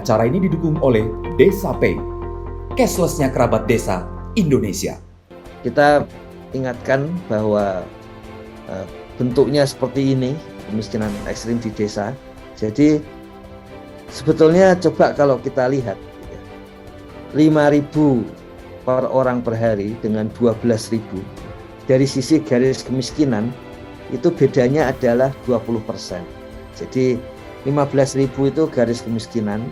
Acara ini didukung oleh Desa Pay, cashless-nya kerabat desa Indonesia. Kita ingatkan bahwa bentuknya seperti ini, kemiskinan ekstrim di desa. Jadi sebetulnya coba kalau kita lihat 5.000 per orang per hari dengan 12.000, dari sisi garis kemiskinan itu bedanya adalah 20%. Jadi 15.000 itu garis kemiskinan,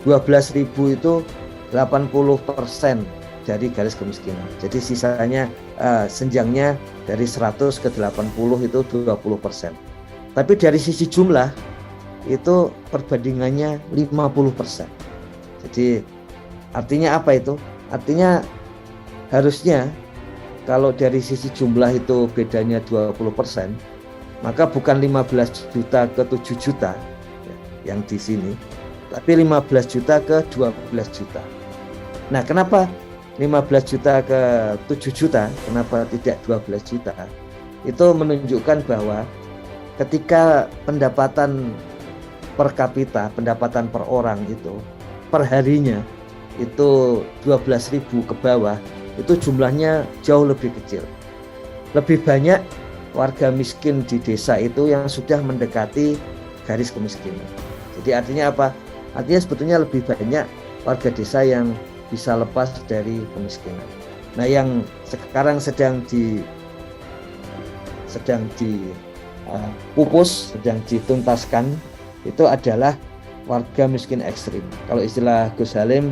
12.000 itu 80% dari garis kemiskinan. Jadi sisanya senjangnya dari 100 ke 80 itu 20%. Tapi dari sisi jumlah itu perbandingannya 50%. Jadi artinya apa itu? Artinya harusnya kalau dari sisi jumlah itu bedanya 20%, maka bukan 15 juta ke 7 juta yang di sini, tapi 15 juta ke 12 juta. Nah, kenapa 15 juta ke 7 juta, kenapa tidak 12 juta? Itu menunjukkan bahwa ketika pendapatan per kapita, pendapatan per orang itu per harinya itu 12.000 ke bawah, itu jumlahnya jauh lebih kecil. Lebih banyak warga miskin di desa itu yang sudah mendekati garis kemiskinan. Jadi artinya apa? Artinya sebetulnya lebih banyak warga desa yang bisa lepas dari kemiskinan. Nah, yang sekarang sedang dipupus, sedang dituntaskan itu adalah warga miskin ekstrim. Kalau istilah Gus Halim,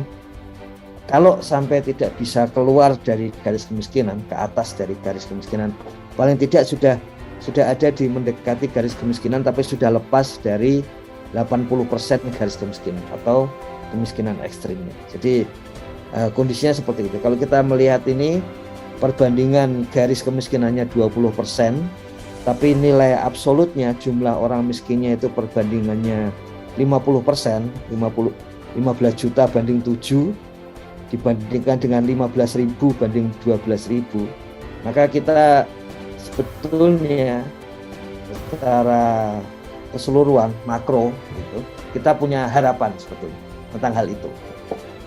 kalau sampai tidak bisa keluar dari garis kemiskinan, ke atas dari garis kemiskinan, paling tidak sudah ada di mendekati garis kemiskinan tapi sudah lepas dari 80% garis kemiskinan atau kemiskinan ekstrimnya. Jadi kondisinya seperti itu. Kalau kita melihat ini perbandingan garis kemiskinannya 20%, tapi nilai absolutnya jumlah orang miskinnya itu perbandingannya 50%, 15 juta banding 7 dibandingkan dengan 15.000 banding 12.000, maka kita sebetulnya secara keseluruhan makro gitu, kita punya harapan sebetulnya tentang hal itu.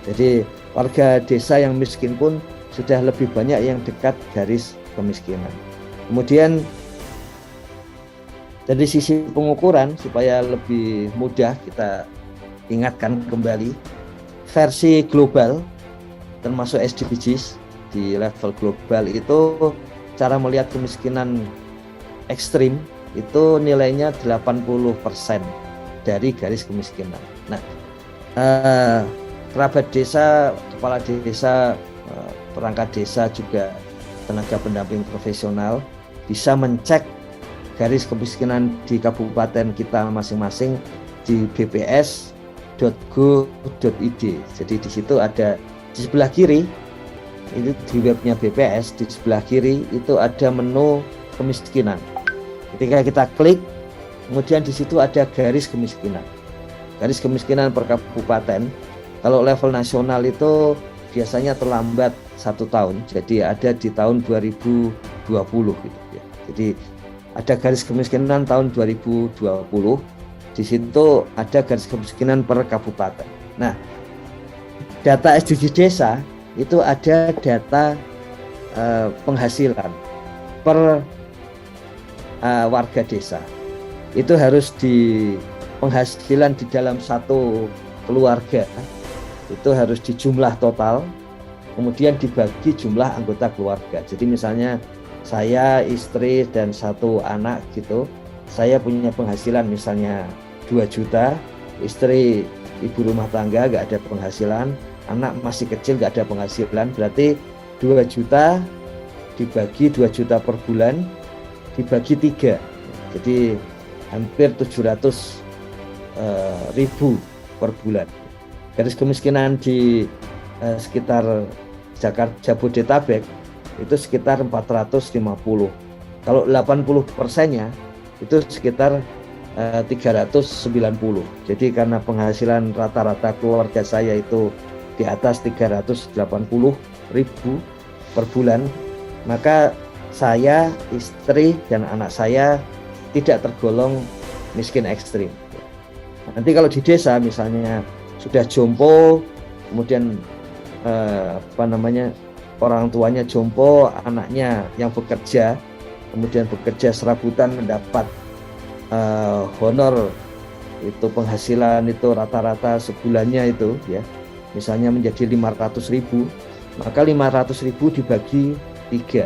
Jadi warga desa yang miskin pun sudah lebih banyak yang dekat garis kemiskinan. Kemudian dari sisi pengukuran supaya lebih mudah kita ingatkan kembali, versi global termasuk SDGs di level global itu cara melihat kemiskinan ekstrim itu nilainya 80% dari garis kemiskinan. Nah, kerabat desa, kepala desa, perangkat desa juga tenaga pendamping profesional bisa mencek garis kemiskinan di kabupaten kita masing-masing di bps.go.id. Jadi di situ ada di sebelah kiri, itu di webnya BPS, di sebelah kiri itu ada menu kemiskinan. Ketika kita klik, kemudian di situ ada garis kemiskinan. Garis kemiskinan per kabupaten. Kalau level nasional itu biasanya terlambat 1 tahun, jadi ada di tahun 2020 gitu ya. Jadi ada garis kemiskinan tahun 2020. Di situ ada garis kemiskinan per kabupaten. Nah, data SDG desa itu ada data penghasilan per warga desa. Itu harus penghasilan di dalam satu keluarga itu harus dijumlah total, kemudian dibagi jumlah anggota keluarga. Jadi misalnya saya, istri, dan 1 anak gitu, saya punya penghasilan misalnya 2 juta, istri ibu rumah tangga gak ada penghasilan, anak masih kecil gak ada penghasilan, berarti 2 juta dibagi 2 juta per bulan dibagi 3, jadi hampir 700.000 per bulan. Garis kemiskinan di sekitar Jakarta, Jabodetabek itu sekitar 450. Kalau 80%-nya itu sekitar 390. Jadi karena penghasilan rata-rata keluarga saya itu di atas 380.000 per bulan, maka saya, istri, dan anak saya tidak tergolong miskin ekstrim. Nanti kalau di desa misalnya sudah jompo, kemudian orang tuanya jompo, anaknya yang bekerja, kemudian bekerja serabutan mendapat honor itu, penghasilan itu rata-rata sebulannya itu ya, misalnya menjadi 500.000, maka 500.000 dibagi 3,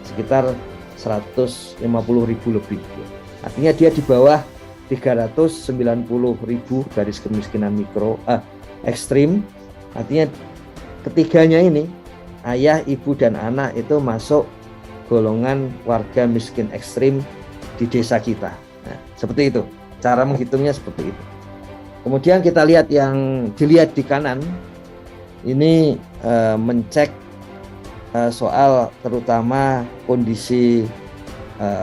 sekitar 150.000 lebih. Artinya dia di bawah 390.000 garis kemiskinan ekstrim. Artinya ketiganya ini, ayah, ibu, dan anak itu masuk golongan warga miskin ekstrim di desa kita. Nah, seperti itu. Cara menghitungnya seperti itu. Kemudian kita lihat yang dilihat di kanan, ini mencek soal terutama kondisi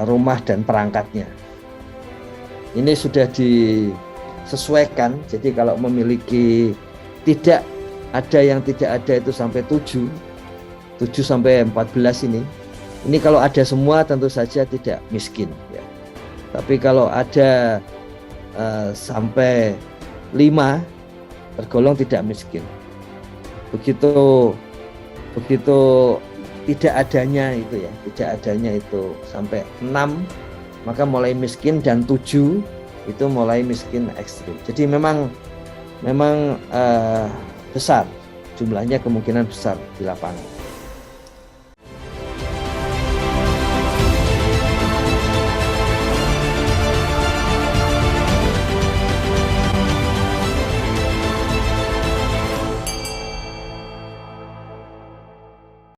rumah dan perangkatnya. Ini sudah disesuaikan, jadi kalau memiliki tidak ada yang tidak ada itu sampai 7 sampai 14 ini kalau ada semua tentu saja tidak miskin ya. Tapi kalau ada sampai 5 tergolong tidak miskin. Begitu tidak adanya itu sampai 6 maka mulai miskin, dan 7 itu mulai miskin ekstrim. Jadi memang besar jumlahnya, kemungkinan besar di lapangan.